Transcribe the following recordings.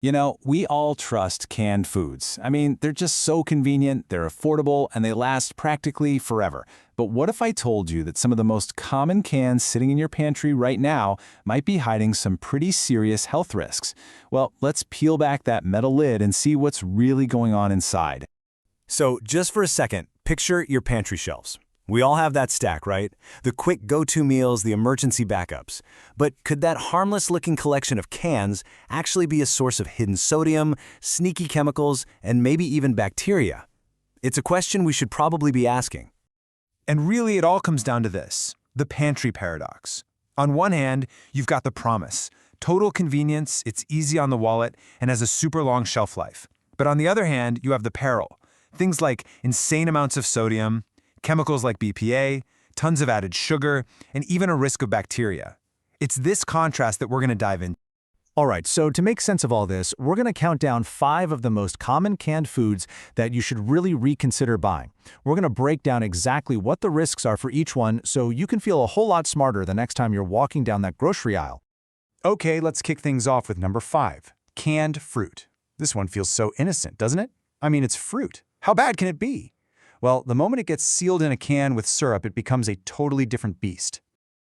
You know, we all trust canned foods. I mean, they're just so convenient, they're affordable, and they last practically forever. But what if I told you that some of the most common cans sitting in your pantry right now might be hiding some pretty serious health risks? Well, let's peel back that metal lid and see what's really going on inside. So just for a second, picture your pantry shelves. We all have that stack, right? The quick go-to meals, the emergency backups. But could that harmless-looking collection of cans actually be a source of hidden sodium, sneaky chemicals, and maybe even bacteria? It's a question we should probably be asking. And really, it all comes down to this, the pantry paradox. On one hand, you've got the promise. Total convenience, it's easy on the wallet, and has a super long shelf life. But on the other hand, you have the peril. Things like insane amounts of sodium, chemicals like BPA, tons of added sugar, and even a risk of bacteria. It's this contrast that we're going to dive into. All right, so to make sense of all this, we're going to count down 5 of the most common canned foods that you should really reconsider buying. We're going to break down exactly what the risks are for each one so you can feel a whole lot smarter the next time you're walking down that grocery aisle. Okay, let's kick things off with number 5, canned fruit. This one feels so innocent, doesn't it? I mean, it's fruit. How bad can it be? Well, the moment it gets sealed in a can with syrup, it becomes a totally different beast.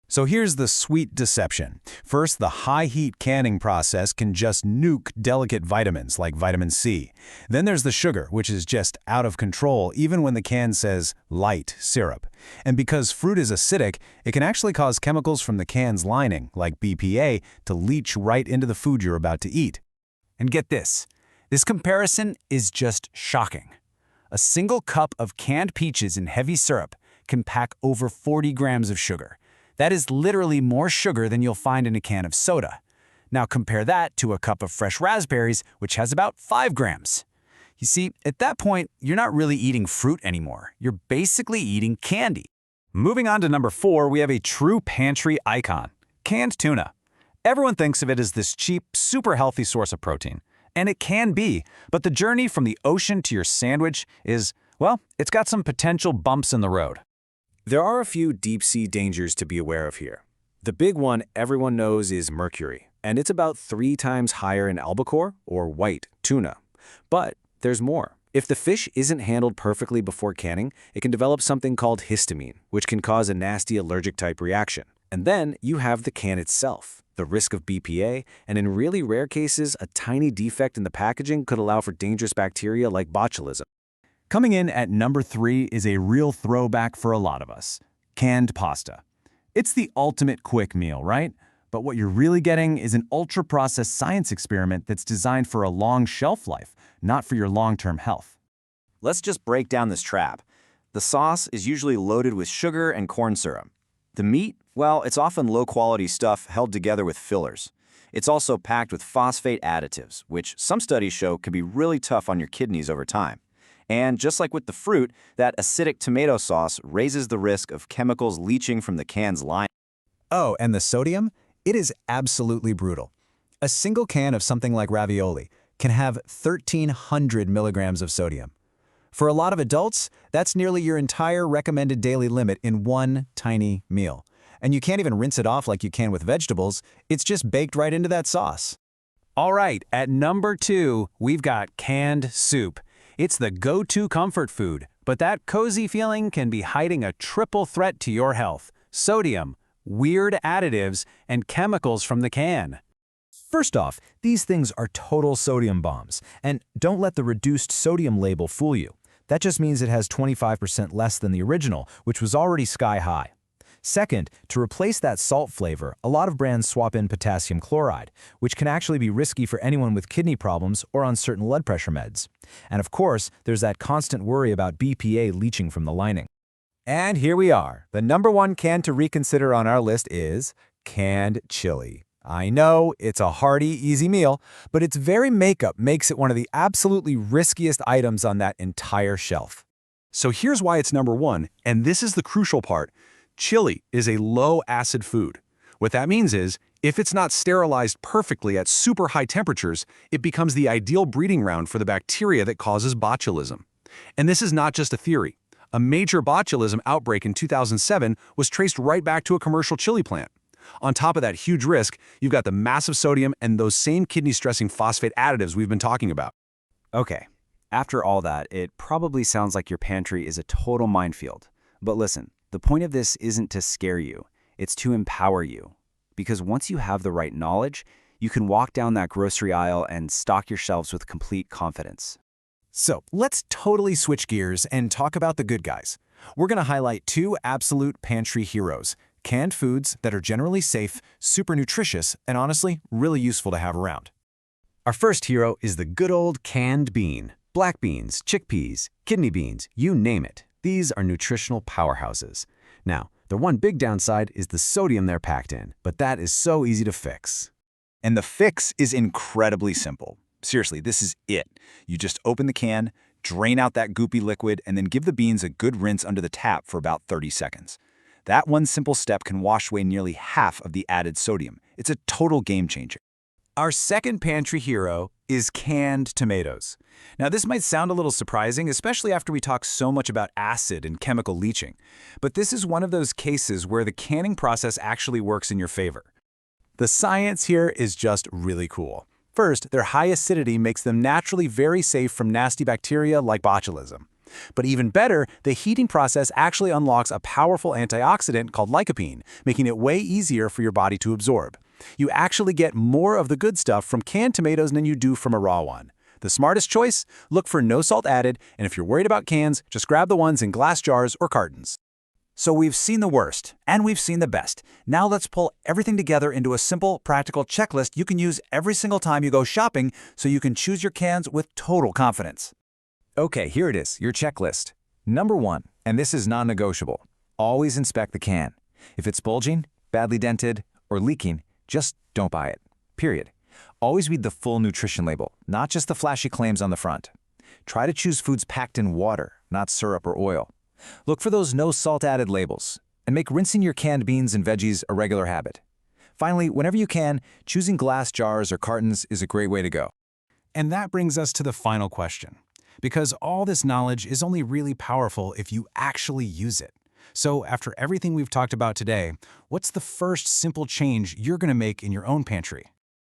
So here's the sweet deception. First, the high-heat canning process can just nuke delicate vitamins like vitamin C. Then there's the sugar, which is just out of control even when the can says light syrup. And because fruit is acidic, it can actually cause chemicals from the can's lining, like BPA, to leach right into the food you're about to eat. And get this comparison is just shocking. A single cup of canned peaches in heavy syrup can pack over 40 grams of sugar. That is literally more sugar than you'll find in a can of soda. Now compare that to a cup of fresh raspberries, which has about 5 grams. You see, at that point, you're not really eating fruit anymore. You're basically eating candy. Moving on to number 4, we have a true pantry icon, canned tuna. Everyone thinks of it as this cheap, super healthy source of protein. And it can be, but the journey from the ocean to your sandwich is, well, it's got some potential bumps in the road. There are a few deep-sea dangers to be aware of here. The big one everyone knows is mercury, and it's about 3 times higher in albacore, or white, tuna. But there's more. If the fish isn't handled perfectly before canning, it can develop something called histamine, which can cause a nasty allergic-type reaction. And then you have the can itself, the risk of BPA, and in really rare cases, a tiny defect in the packaging could allow for dangerous bacteria like botulism. Coming in at number 3 is a real throwback for a lot of us, canned pasta. It's the ultimate quick meal, right? But what you're really getting is an ultra-processed science experiment that's designed for a long shelf life, not for your long-term health. Let's just break down this trap. The sauce is usually loaded with sugar and corn syrup. The meat, well, it's often low-quality stuff held together with fillers. It's also packed with phosphate additives, which some studies show can be really tough on your kidneys over time. And just like with the fruit, that acidic tomato sauce raises the risk of chemicals leaching from the can's lining. Oh, and the sodium? It is absolutely brutal. A single can of something like ravioli can have 1,300 milligrams of sodium. For a lot of adults, that's nearly your entire recommended daily limit in one tiny meal. And you can't even rinse it off like you can with vegetables. It's just baked right into that sauce. All right, at number 2, we've got canned soup. It's the go-to comfort food, but that cozy feeling can be hiding a triple threat to your health: sodium, weird additives, and chemicals from the can. First off, these things are total sodium bombs, and don't let the reduced sodium label fool you. That just means it has 25% less than the original, which was already sky high. Second, to replace that salt flavor, a lot of brands swap in potassium chloride, which can actually be risky for anyone with kidney problems or on certain blood pressure meds. And of course, there's that constant worry about BPA leaching from the lining. And here we are. The number 1 can to reconsider on our list is canned chili. I know, it's a hearty, easy meal, but its very makeup makes it one of the absolutely riskiest items on that entire shelf. So here's why it's number 1, and this is the crucial part. Chili is a low-acid food. What that means is, if it's not sterilized perfectly at super high temperatures, it becomes the ideal breeding ground for the bacteria that causes botulism. And this is not just a theory. A major botulism outbreak in 2007 was traced right back to a commercial chili plant. On top of that huge risk, you've got the massive sodium and those same kidney-stressing phosphate additives we've been talking about. Okay, after all that, it probably sounds like your pantry is a total minefield. But listen, the point of this isn't to scare you, it's to empower you. Because once you have the right knowledge, you can walk down that grocery aisle and stock your shelves with complete confidence. So let's totally switch gears and talk about the good guys. We're going to highlight two absolute pantry heroes, canned foods that are generally safe, super nutritious, and honestly, really useful to have around. Our first hero is the good old canned bean. Black beans, chickpeas, kidney beans, you name it. These are nutritional powerhouses. Now, the one big downside is the sodium they're packed in, but that is so easy to fix. And the fix is incredibly simple. Seriously, this is it. You just open the can, drain out that goopy liquid, and then give the beans a good rinse under the tap for about 30 seconds. That one simple step can wash away nearly half of the added sodium. It's a total game changer. Our second pantry hero is canned tomatoes. Now, this might sound a little surprising, especially after we talk so much about acid and chemical leaching. But this is one of those cases where the canning process actually works in your favor. The science here is just really cool. First, their high acidity makes them naturally very safe from nasty bacteria like botulism. But even better, the heating process actually unlocks a powerful antioxidant called lycopene, making it way easier for your body to absorb. You actually get more of the good stuff from canned tomatoes than you do from a raw one. The smartest choice? Look for no salt added, and if you're worried about cans, just grab the ones in glass jars or cartons. So we've seen the worst, and we've seen the best. Now let's pull everything together into a simple, practical checklist you can use every single time you go shopping so you can choose your cans with total confidence. Okay, here it is, your checklist. Number 1, and this is non-negotiable. Always inspect the can. If it's bulging, badly dented, or leaking, just don't buy it. Period. Always read the full nutrition label, not just the flashy claims on the front. Try to choose foods packed in water, not syrup or oil. Look for those no salt added labels, and make rinsing your canned beans and veggies a regular habit. Finally, whenever you can, choosing glass jars or cartons is a great way to go. And that brings us to the final question. Because all this knowledge is only really powerful if you actually use it. So after everything we've talked about today, what's the first simple change you're going to make in your own pantry?